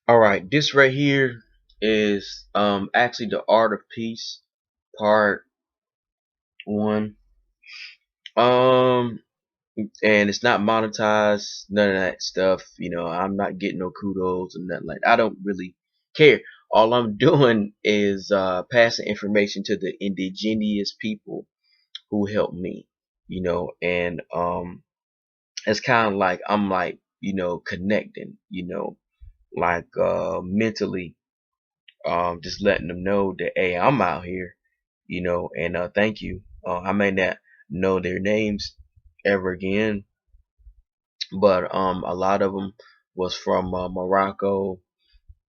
All right, this right here is actually the art of peace, part one. Um, and it's not monetized, none of that stuff. I'm not getting no kudos and nothing like that. I don't really care. All I'm doing is passing information to the indigenous people who helped me. And it's kind of like I'm like connecting. Like mentally, just letting them know that hey, I'm out here. And thank you. I may not know their names ever again, but a lot of them was from Morocco,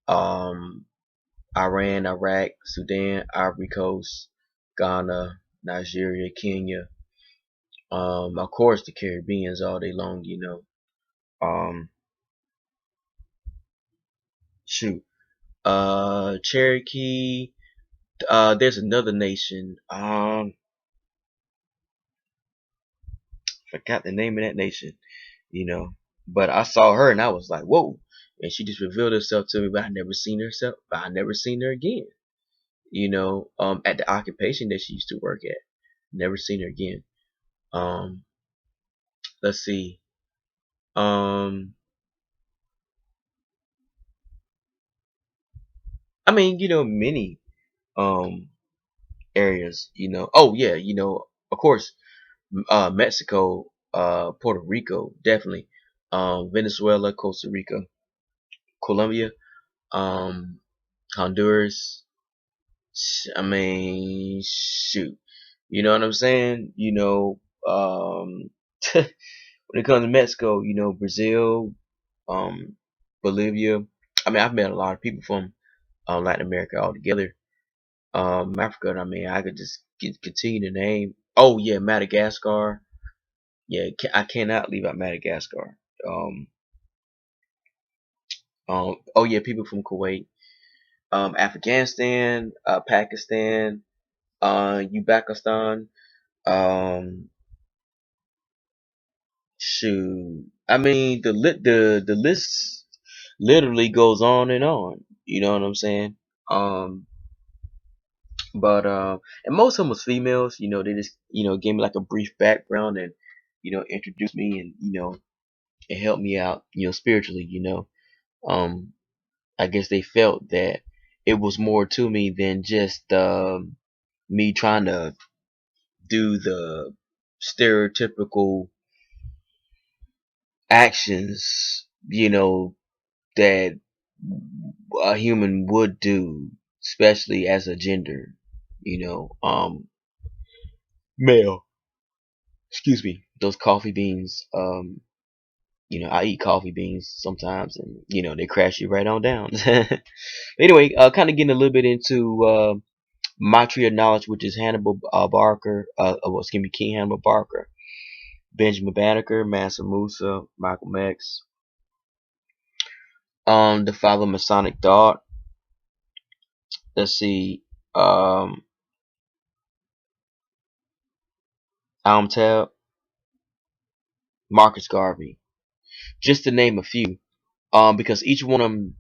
um, Iran, Iraq, Sudan, Ivory Coast, Ghana, Nigeria, Kenya, of course the Caribbeans all day long. Um, shoot, Cherokee. There's another nation. Forgot the name of that nation. You know, but I saw her and I was like, whoa. And she just revealed herself to me, but I never seen her again. At the occupation that she used to work at. Never seen her again. Um, let's see. Um, I mean, many um areas. Oh yeah, of course, Mexico, Puerto Rico, definitely. Venezuela, Costa Rica, Colombia, um, Honduras. I mean, shoot. You know what I'm saying? When it comes to Mexico, Brazil, um, Bolivia. I mean, I've met a lot of people from Latin America altogether. Africa. I mean, I could just continue to name. Oh yeah, Madagascar. Yeah, I cannot leave out Madagascar. Um, oh yeah, people from Kuwait, Afghanistan, Pakistan, Uzbekistan. Um, shoot, I mean the list literally goes on and on. You know what I'm saying? Um, but and most of them was females. They just gave me like a brief background and introduced me and it helped me out spiritually. Um, I guess they felt that it was more to me than just me trying to do the stereotypical actions, that a human would do, especially as a gender, male. Excuse me. Those coffee beans, I eat coffee beans sometimes, and they crash you right on down. Anyway, kind of getting a little bit into my tree of knowledge, which is Hannibal Barker, excuse me, King Hannibal Barker, Benjamin Banneker, Mansa Musa, Malcolm X, the Father of Masonic Thought. Let's see, um, Almtab, Marcus Garvey, just to name a few. Because each one of them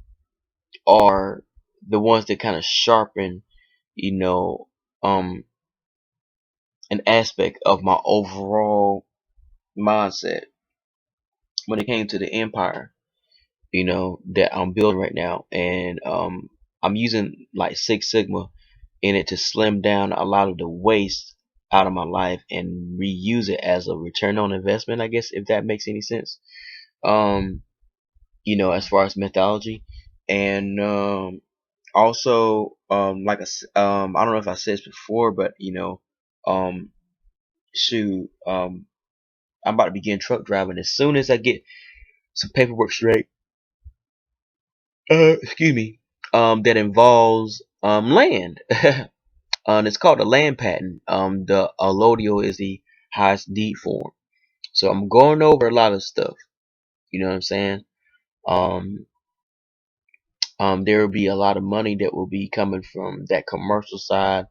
are the ones that kind of sharpen, you know, um, an aspect of my overall mindset when it came to the empire, that I'm building right now. And I'm using like Six Sigma in it to slim down a lot of the waste out of my life and reuse it as a return on investment, I guess, if that makes any sense. Um, as far as methodology. And also, like I don't know if I said this before, but um, shoot, I'm about to begin truck driving as soon as I get some paperwork straight. Excuse me. That involves land. It's called a land patent. The allodial is the highest deed form. So I'm going over a lot of stuff. You know what I'm saying? Um, there will be a lot of money that will be coming from that commercial side.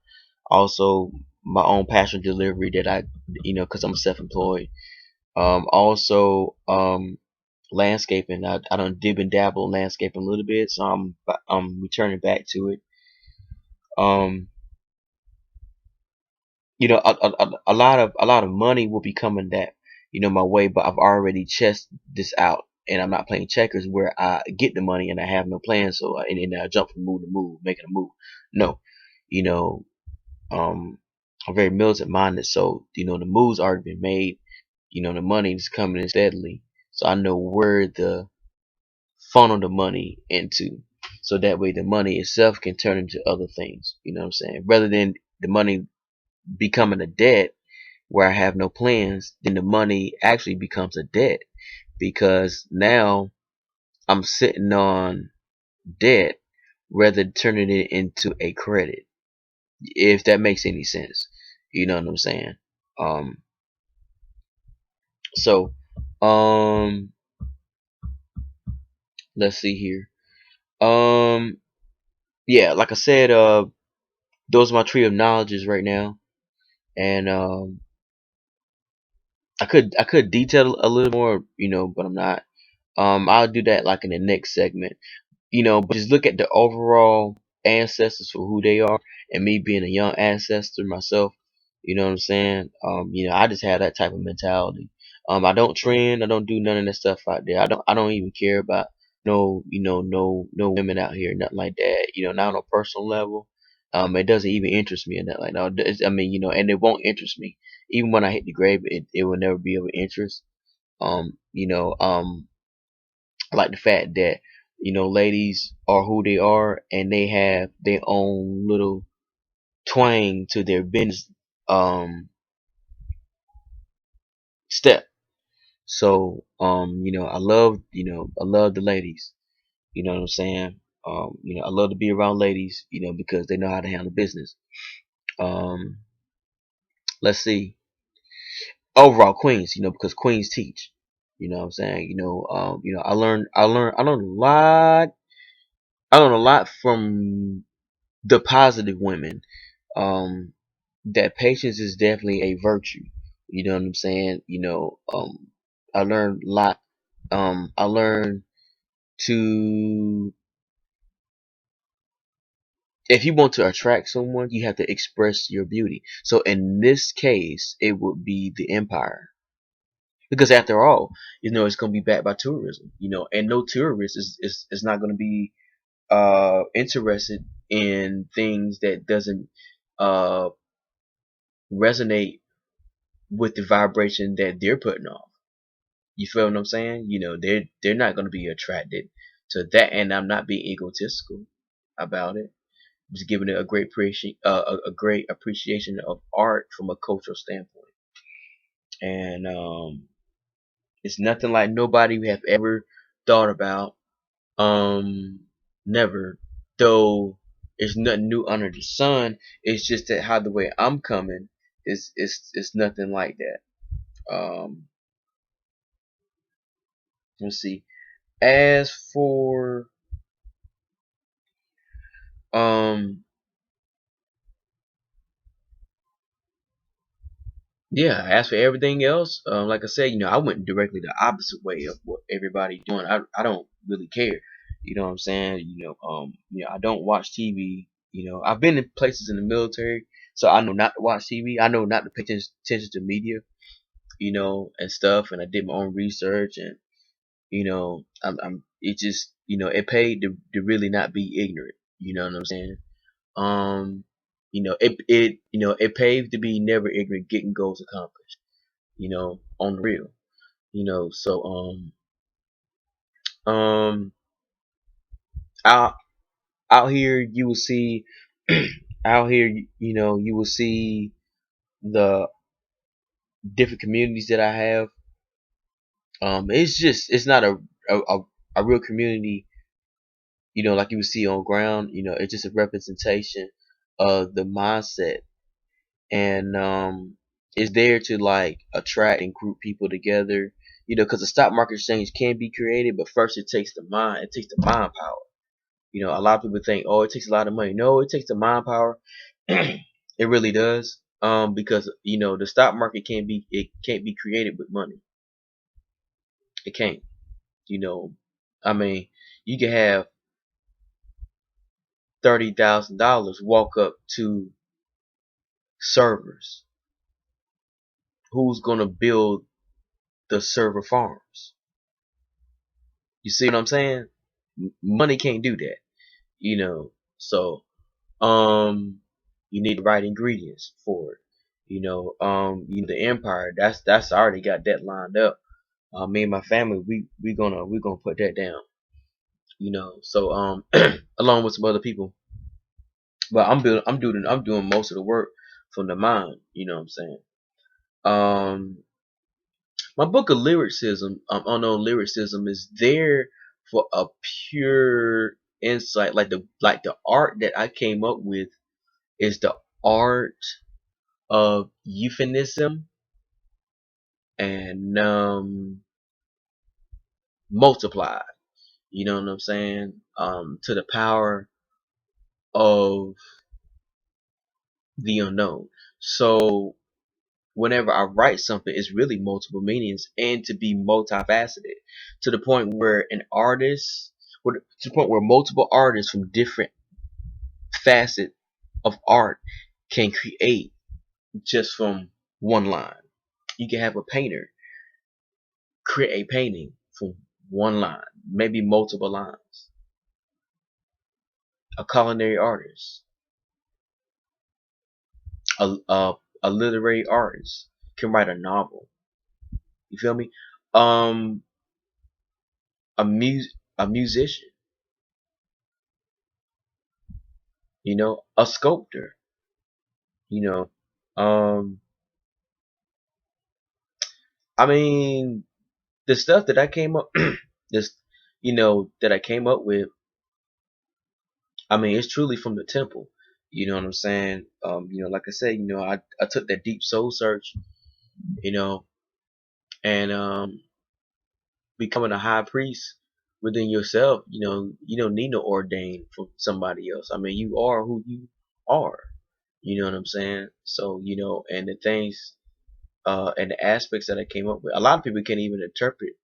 Also, my own passion delivery that I, because I'm self-employed. Also, landscaping. I done dib and dabble in landscaping a little bit, so I'm returning back to it. Um, a lot of money will be coming that my way, but I've already chessed this out, and I'm not playing checkers where I get the money and I have no plan, so and I jump from move to move, making a move. No, you know, I'm very militant minded, so the moves already been made. The money is coming in steadily, so I know where the funnel the money into, so that way the money itself can turn into other things. You know what I'm saying? Rather than the money becoming a debt where I have no plans, then the money actually becomes a debt because now I'm sitting on debt rather than turning it into a credit. If that makes any sense, you know what I'm saying? Um, so, um, let's see here. Um, yeah, like I said, those are my tree of knowledges right now, and I could detail a little more, but I'm not. I'll do that like in the next segment. But just look at the overall ancestors for who they are, and me being a young ancestor myself, you know what I'm saying? I just have that type of mentality. I don't trend, I don't do none of that stuff out there. I don't even care about no women out here, nothing like that. Not on a personal level. It doesn't even interest me in that. Like, no, I mean, and it won't interest me. Even when I hit the grave, it will never be of interest. I like the fact that ladies are who they are, and they have their own little twang to their business step. So I love the ladies. You know what I'm saying? I love to be around ladies, because they know how to handle business. Um, let's see. Overall queens, because queens teach. You know what I'm saying? I learned a lot from the positive women. That patience is definitely a virtue. You know what I'm saying? I learned a lot. I learned to, if you want to attract someone, you have to express your beauty. So in this case, it would be the empire. Because after all, it's going to be backed by tourism, and no tourist is not going to be interested in things that doesn't uh resonate with the vibration that they're putting off. You feel what I'm saying? They're not going to be attracted to that, and I'm not being egotistical about it. I'm just giving it a great appreciation of art from a cultural standpoint, and it's nothing like nobody we have ever thought about. Um, Never. Though it's nothing new under the sun. It's just that how the way I'm coming is nothing like that. Let's see. As for um yeah, as for everything else, like I said, I went directly the opposite way of what everybody doing. I don't really care. You know what I'm saying? I don't watch TV. I've been in places in the military, so I know not to watch TV. I know not to pay attention to media, and stuff. And I did my own research, and it just, it paid to really not be ignorant. You know what I'm saying? Um, it paved to be never ignorant, getting goals accomplished. On the real. So um, out out here you will see, out here, you will see the different communities that I have. It's not a real community, like you would see on ground. It's just a representation of the mindset, and it's there to like attract and group people together. Because the stock market exchange can be created, but first it takes the mind. It takes the mind power. A lot of people think, oh, it takes a lot of money. No, it takes the mind power. It really does. Because the stock market can't be created with money. It can't. You know, I mean, you can have $30,000 walk up to servers. Who's gonna build the server farms? You see what I'm saying? Money can't do that. You know, so um, you need the right ingredients for it. The empire. That's already got that lined up. Me and my family, we gonna put that down. So along with some other people, but I'm doing most of the work from the mind. You know what I'm saying? Um, my book of lyricism, unknown lyricism, is there for a pure insight. Like the art that I came up with is the art of euphemism and multiplied. You know what I'm saying? To the power of the unknown. So whenever I write something, it's really multiple meanings and to be multifaceted to the point where to the point where multiple artists from different facets of art can create just from one line. You can have a painter create a painting from one line, maybe multiple lines. A culinary artist, a literary artist can write a novel. You feel me? Um, a musician, a sculptor, you know. Um, I mean, the stuff that I came up, this, that I came up with. I mean, it's truly from the temple. You know what I'm saying? Like I said, I took that deep soul search, you know, and becoming a high priest within yourself, you don't need no ordain from somebody else. I mean, you are who you are. You know what I'm saying? So, and the things, and the aspects that I came up with, a lot of people can't even interpret,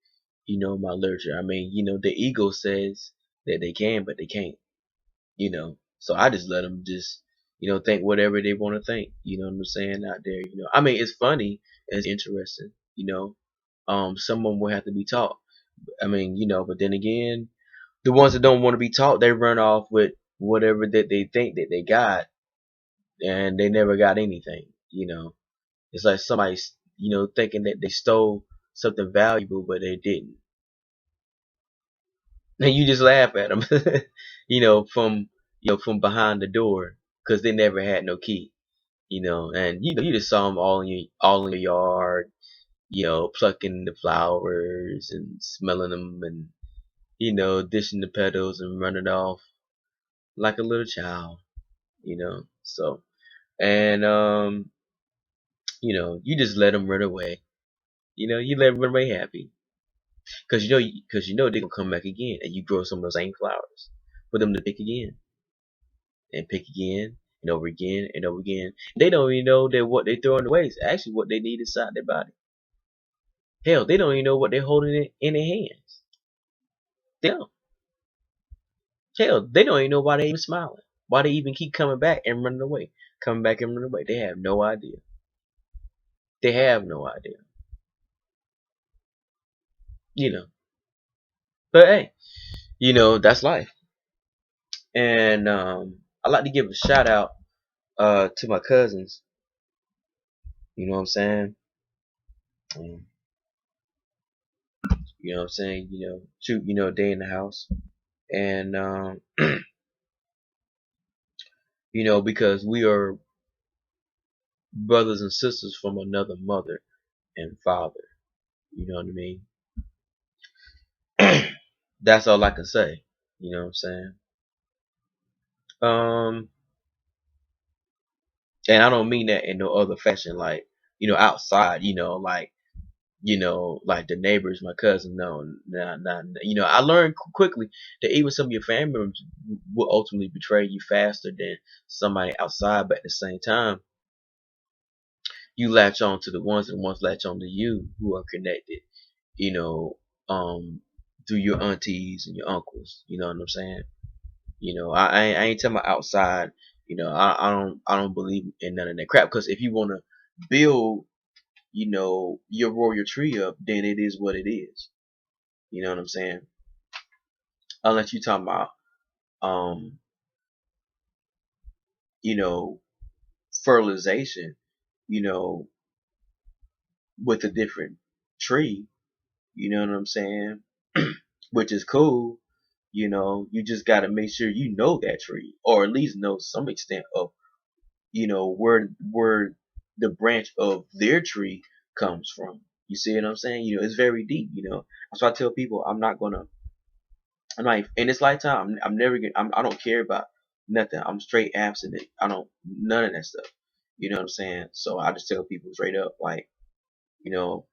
my literature. I mean, the ego says that they can, but they can't, So I just let them just, think whatever they want to think, you know what I'm saying, out there, I mean, it's funny, it's interesting, someone will have to be taught. I mean, but then again, the ones that don't want to be taught, they run off with whatever that they think that they got, and they never got anything. It's like somebody, thinking that they stole something valuable, but they didn't. And you just laugh at them, from from behind the door, because they never had no key. And you just saw them all in your yard, plucking the flowers and smelling them and dishing the petals and running off like a little child, So, and you just let them run away. You let them run away happy, because they're gonna come back again, and you grow some of those same flowers for them to pick again and pick again and over again and over again. They don't even know that what they throwing away is actually what they need inside their body. Hell, they don't even know what they're holding in their hands. They don't. Hell, they don't even know why they even smiling. Why they even keep coming back and running away. Coming back and running away. They have no idea. They have no idea. You know. But hey, that's life. And I like to give a shout out to my cousins. You know what I'm saying? Um, you know what I'm saying? Shoot, day in the house. And because we are brothers and sisters from another mother and father. You know what I mean? That's all I can say. You know what I'm saying? Um, and I don't mean that in no other fashion, like, outside, like the neighbors, my cousin. No, nah. I learned quickly that even some of your family members will ultimately betray you faster than somebody outside, but at the same time, you latch on to the ones, and the ones latch on to you who are connected, you know, um, through your aunties and your uncles. You know what I'm saying? I ain't talking about outside. I don't believe in none of that crap. Because if you want to build, your royal tree up, then it is what it is. You know what I'm saying? Unless you talking about, um, you know, fertilization, you know, with a different tree. You know what I'm saying? Which is cool. You just got to make sure you know that tree, or at least know some extent of, where the branch of their tree comes from. You see what I'm saying? It's very deep. That's why I tell people I'm not in this lifetime. I'm never gonna. I don't care about nothing. I'm straight abstinent. I don't none of that stuff. You know what I'm saying? So I just tell people straight up, like, you know,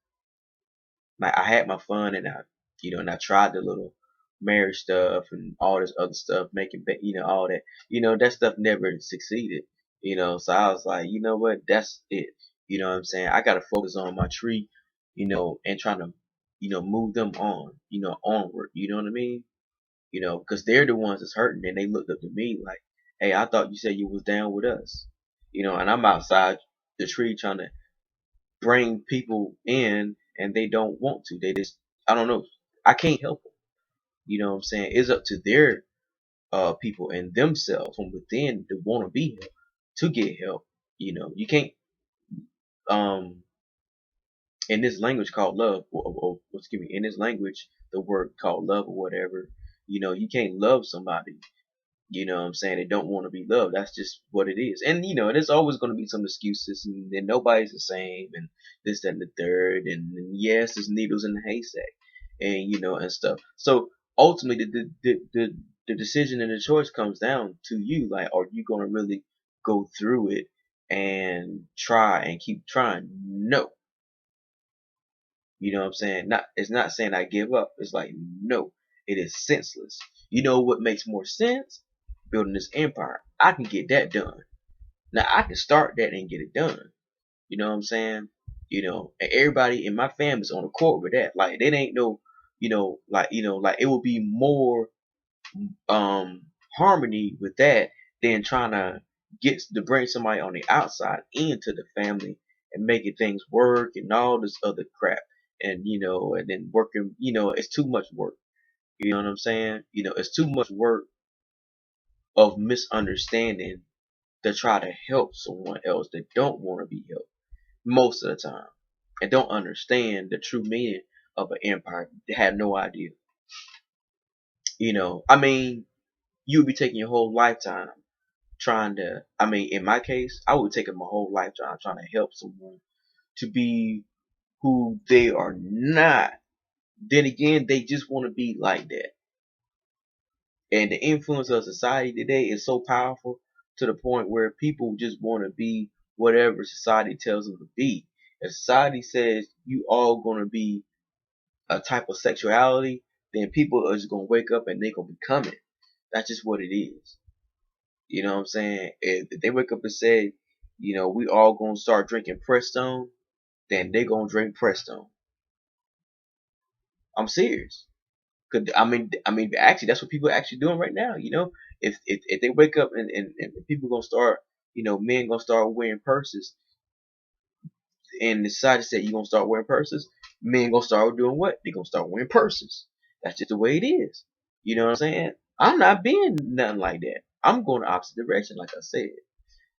like I had my fun, and I tried the little marriage stuff and all this other stuff, making, all that. That stuff never succeeded. So I was like, you know what? That's it. You know what I'm saying? I gotta focus on my tree, and trying to, move them on, onward. You know what I mean? Because they're the ones that's hurting, and they looked up to me like, hey, I thought you said you was down with us. And I'm outside the tree trying to bring people in, and they don't want to. They just, I don't know. I can't help them. You know what I'm saying? It's up to their people and themselves from within to want to be helped, to get help. You can't, um in this language called love, or excuse me, in this language, the word called love or whatever. You can't love somebody, what I'm saying, they don't want to be loved. That's just what it is. And there's always going to be some excuses, and then nobody's the same, and this, that, and the third, and yes, there's needles in the haystack, and and stuff. So ultimately, the decision and the choice comes down to you. Like, are you going to really go through it and try and keep trying? No. You know what I'm saying? Not, it's not saying I give up. It's like, no, it is senseless. You know what makes more sense? Building this empire. I can get that done. Now I can start that and get it done. You know what I'm saying? And everybody in my family's on accord with that. Like, they ain't no, like it would be more harmony with that than trying to bring somebody on the outside into the family and making things work and all this other crap. And and then working, it's too much work. You know what I'm saying? It's too much work of misunderstanding to try to help someone else that don't want to be helped most of the time, and don't understand the true meaning of an empire. They have no idea. I mean, you'll be taking your whole lifetime trying to, I mean, in my case, I would take my whole lifetime trying to help someone to be who they are not. Then again, they just want to be like that. And the influence of society today is so powerful to the point where people just want to be whatever society tells them to be. If society says you all going to be a type of sexuality, then people are just going to wake up and they're going to become it. That's just what it is. You know what I'm saying? If they wake up and say, we all going to start drinking Prestone, then they going to drink Prestone. I'm serious. Cause I mean, actually, that's what people are actually doing right now. If they wake up and people gonna start, men gonna start wearing purses, and the society said you gonna start wearing purses, men gonna start doing what? They gonna start wearing purses. That's just the way it is. You know what I'm saying? I'm not being nothing like that. I'm going the opposite direction, like I said.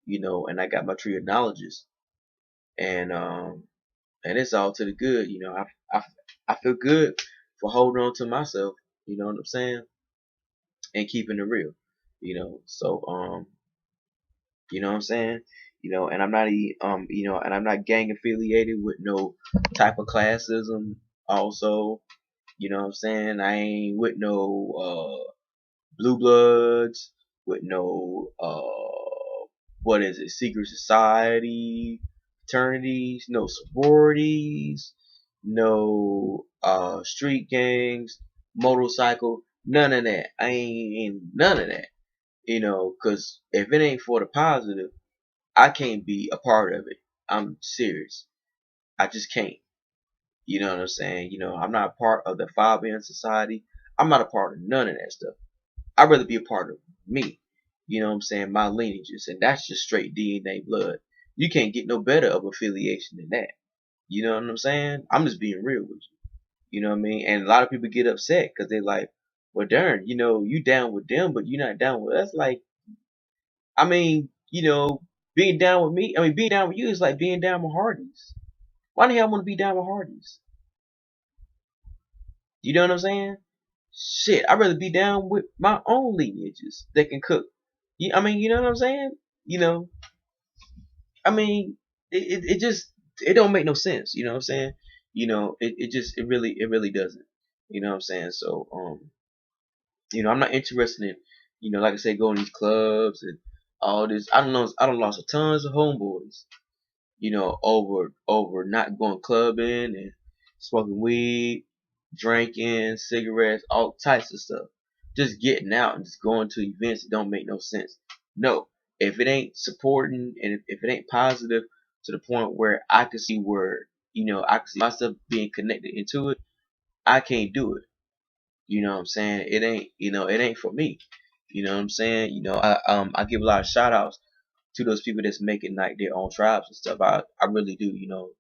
And I got my tree of knowledges, and it's all to the good. I feel good for holding on to myself. You know what I'm saying? And keeping it real. So you know what I'm saying? And I'm not and I'm not gang affiliated with no type of classism also. You know what I'm saying? I ain't with no blue bloods, with no what is it, secret society, fraternities, no sororities, no street gangs, motorcycle, none of that. I ain't in none of that. Cause if it ain't for the positive, I can't be a part of it. I'm serious. I just can't. You know what I'm saying? I'm not part of the Fabian Society. I'm not a part of none of that stuff. I'd rather be a part of me. You know what I'm saying? My lineages, and that's just straight DNA blood. You can't get no better of affiliation than that. You know what I'm saying? I'm just being real with you. You know what I mean? And a lot of people get upset because they like, well, darn, you down with them, but you're not down with us. Like, I mean, being down with me, I mean, being down with you is like being down with Hardee's. Why the hell I want to be down with Hardee's? You know what I'm saying? Shit, I'd rather be down with my own lineages that can cook. I mean, you know what I'm saying? You know, I mean, it just it don't make no sense. You know what I'm saying? It really doesn't. You know what I'm saying? So I'm not interested in, like I say, going to these clubs and all this. I don't lost a tons of homeboys, over not going clubbing and smoking weed, drinking, cigarettes, all types of stuff. Just getting out and just going to events that don't make no sense. No, if it ain't supporting and if it ain't positive to the point where I can see I can see myself being connected into it, I can't do it. You know what I'm saying? It ain't for me. You know what I'm saying? I give a lot of shout outs to those people that's making like their own tribes and stuff. I really do,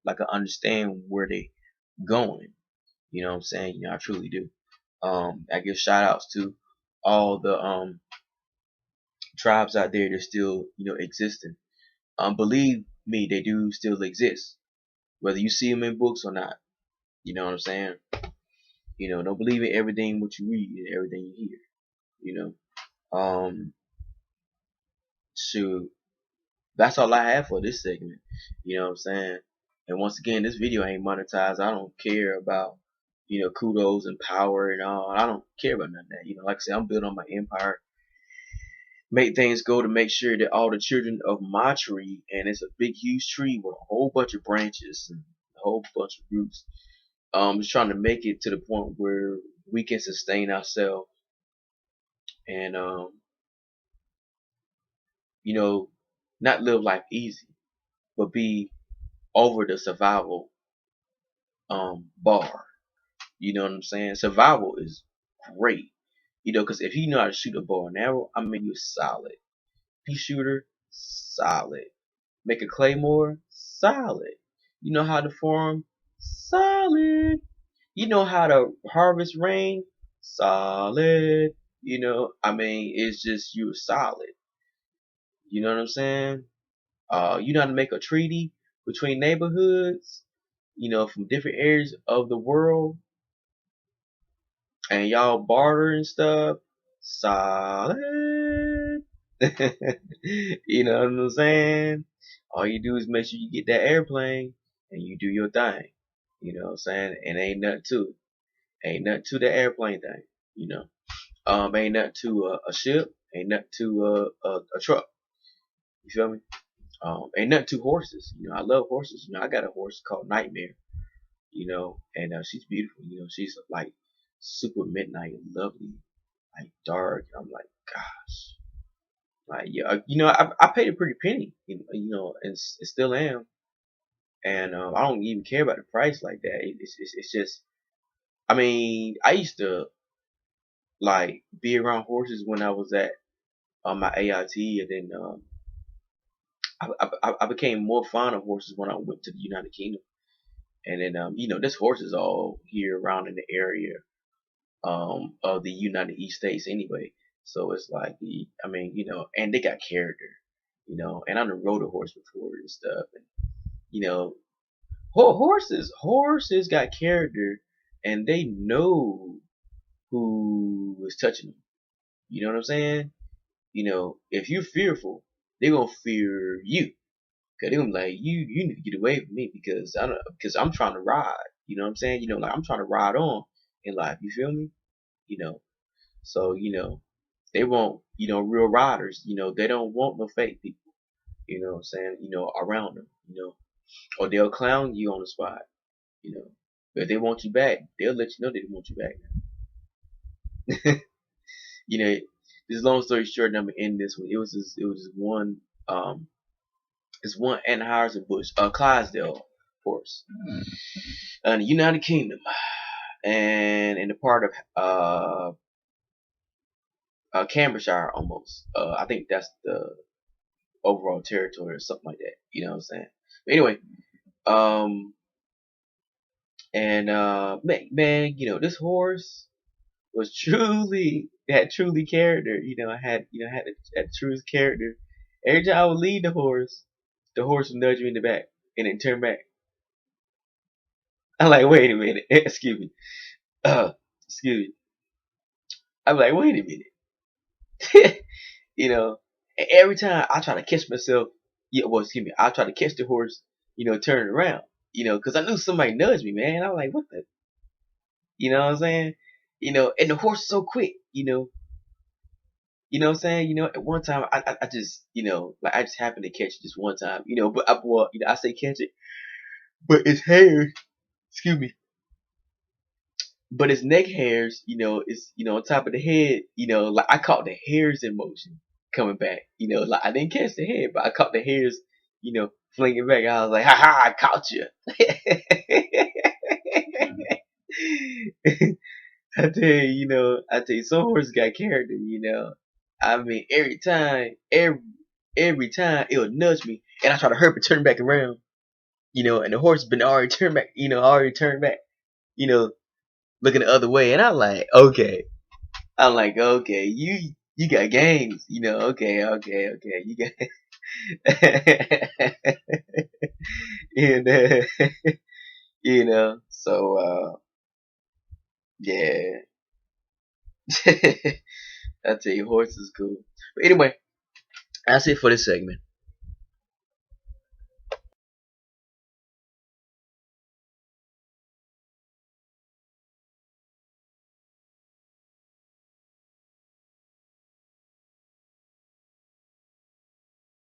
like I understand where they going. You know what I'm saying? I truly do. I give shout outs to all the tribes out there that still, existing. Believe me, they do still exist. Whether you see them in books or not. You know what I'm saying? Don't believe in everything what you read and everything you hear. You know. Shoot. That's all I have for this segment. You know what I'm saying? And once again, this video ain't monetized. I don't care about, kudos and power and all. I don't care about none of that. Like I said, I'm building on my empire. Make things go to make sure that all the children of my tree, and it's a big, huge tree with a whole bunch of branches and a whole bunch of roots. Just trying to make it to the point where we can sustain ourselves and, not live life easy, but be over the survival bar. You know what I'm saying? Survival is great. Because if you know how to shoot a bow and arrow, I mean, you're solid. Pea shooter, solid. Make a claymore, solid. You know how to farm, solid. You know how to harvest rain, solid. I mean, it's just you're solid. You know what I'm saying? You know how to make a treaty between neighborhoods, from different areas of the world, and y'all barter and stuff, solid. You know what I'm saying? All you do is make sure you get that airplane and you do your thing. You know what I'm saying? And ain't nothing to it. Ain't nothing to the airplane thing. Ain't nothing to a ship. Ain't nothing to a truck. You feel me? Ain't nothing to horses. I love horses. I got a horse called Nightmare. And she's beautiful. She's like super midnight, lovely, like dark. I'm like, gosh, like yeah, I paid a pretty penny, and still am, and I don't even care about the price like that. It's just, I mean, I used to like be around horses when I was at my AIT, and then I became more fond of horses when I went to the United Kingdom, and then this horse is all here around in the area of the United East States anyway. So it's like I mean, and they got character, and I done rode a horse before and stuff, and you know, horses got character, and they know who is touching them. You know what I'm saying? If you're fearful, they gonna fear you. Cause they gonna be like, you need to get away from me because I'm trying to ride. You know what I'm saying? Like I'm trying to ride on in life. You feel me? You know, so they want real riders. They don't want no fake people. You know what I'm saying? Around them. Or they'll clown you on the spot. But if they want you back, they'll let you know they want you back. you know, this long story short, I'm gonna end this one. It was this one Anheuser-Busch, Clydesdale horse, in the United Kingdom, and in the part of Cambridgeshire almost. I think that's the overall territory or something like that. You know what I'm saying? But anyway, um, and man, this horse was truly had truly character. Had truest character. Every time I would lead the horse would nudge me in the back and then turn back. I'm like, wait a minute, excuse me, uh, excuse me. I'm like, wait a minute, Every time I try to catch myself, yeah, well, excuse me, I try to catch the horse, turning around, because I knew somebody nudged me, man. I'm like, what the, you know what I'm saying? And the horse is so quick, You know what I'm saying? At one time I just, like I just happened to catch it just one time, but I say catch it, but its hairs, excuse me, but its neck hairs, is, on top of the head, like I caught the hairs in motion coming back, like I didn't catch the head, but I caught the hairs, flinging back. I was like, ha ha, I caught you. I tell you, some horses got character. I mean, every time it'll nudge me, and I try to hurry up and turn back around, and the horse been already turned back, you know, looking the other way, and I'm like, okay, you got games, okay, you got, and so yeah, I tell you, horse is cool. But anyway, that's it for this segment.